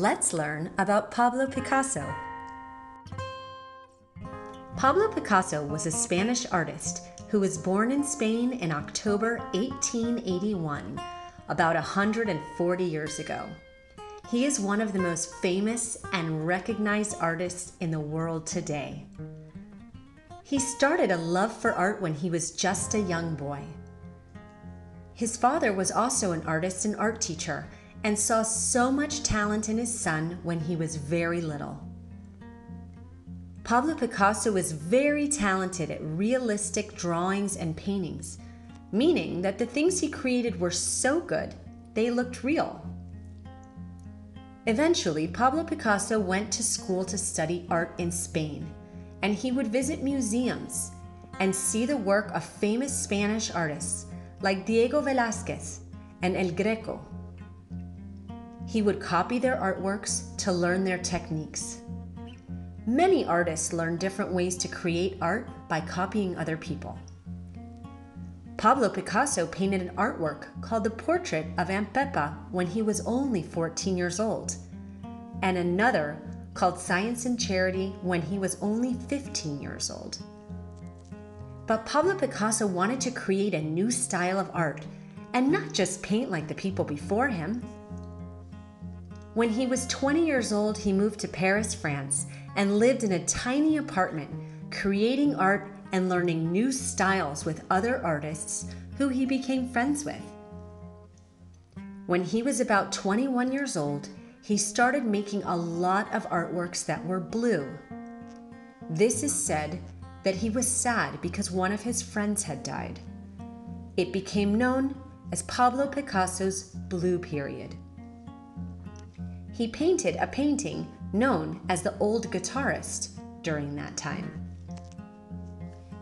Let's learn about Pablo Picasso. Pablo Picasso was a Spanish artist who was born in Spain in October 1881, about 140 years ago. He is one of the most famous and recognized artists in the world today. He started a love for art when he was just a young boy. His father was also an artist and art teacher and saw so much talent in his son when he was very little. Pablo Picasso was very talented at realistic drawings and paintings, meaning that the things he created were so good they looked real. Eventually, Pablo Picasso went to school to study art in Spain, and he would visit museums and see the work of famous Spanish artists like Diego Velázquez and El Greco. He would copy their artworks to learn their techniques. Many artists learn different ways to create art by copying other people. Pablo Picasso painted an artwork called the Portrait of Aunt Pepa when he was only 14 years old, and another called Science and Charity when he was only 15 years old. But Pablo Picasso wanted to create a new style of art and not just paint like the people before him. When he was 20 years old, he moved to Paris, France, and lived in a tiny apartment, creating art and learning new styles with other artists who he became friends with. When he was about 21 years old, he started making a lot of artworks that were blue. This is said that he was sad because one of his friends had died. It became known as Pablo Picasso's Blue Period. He painted a painting known as the Old Guitarist during that time.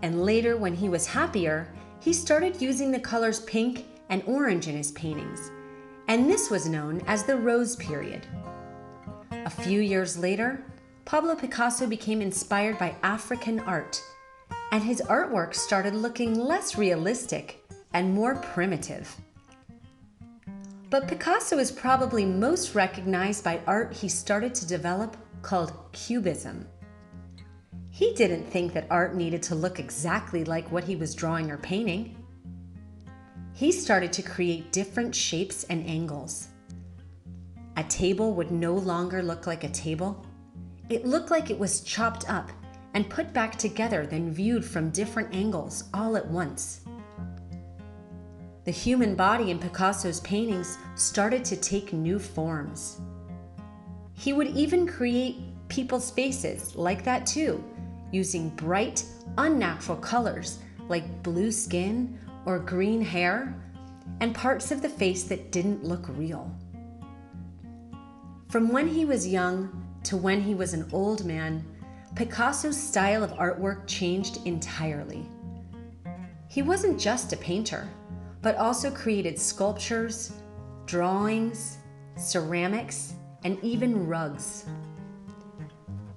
And later, when he was happier, he started using the colors pink and orange in his paintings, and this was known as the Rose Period. A few years later, Pablo Picasso became inspired by African art, and his artwork started looking less realistic and more primitive. But Picasso is probably most recognized by art he started to develop called Cubism. He didn't think that art needed to look exactly like what he was drawing or painting. He started to create different shapes and angles. A table would no longer look like a table. It looked like it was chopped up and put back together, then viewed from different angles all at once. The human body in Picasso's paintings started to take new forms. He would even create people's faces like that too, using bright, unnatural colors like blue skin or green hair, and parts of the face that didn't look real. From when he was young to when he was an old man, Picasso's style of artwork changed entirely. He wasn't just a painter, but also created sculptures, drawings, ceramics, and even rugs.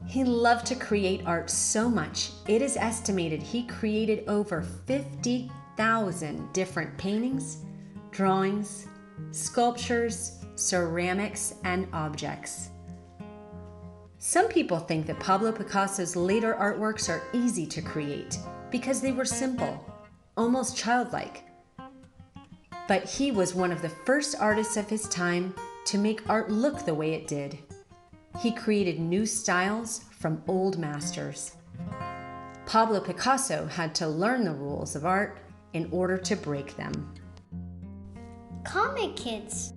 He loved to create art so much, it is estimated he created over 50,000 different paintings, drawings, sculptures, ceramics, and objects. Some people think that Pablo Picasso's later artworks are easy to create because they were simple, almost childlike. But he was one of the first artists of his time to make art look the way it did. He created new styles from old masters. Pablo Picasso had to learn the rules of art in order to break them. Comic Kids.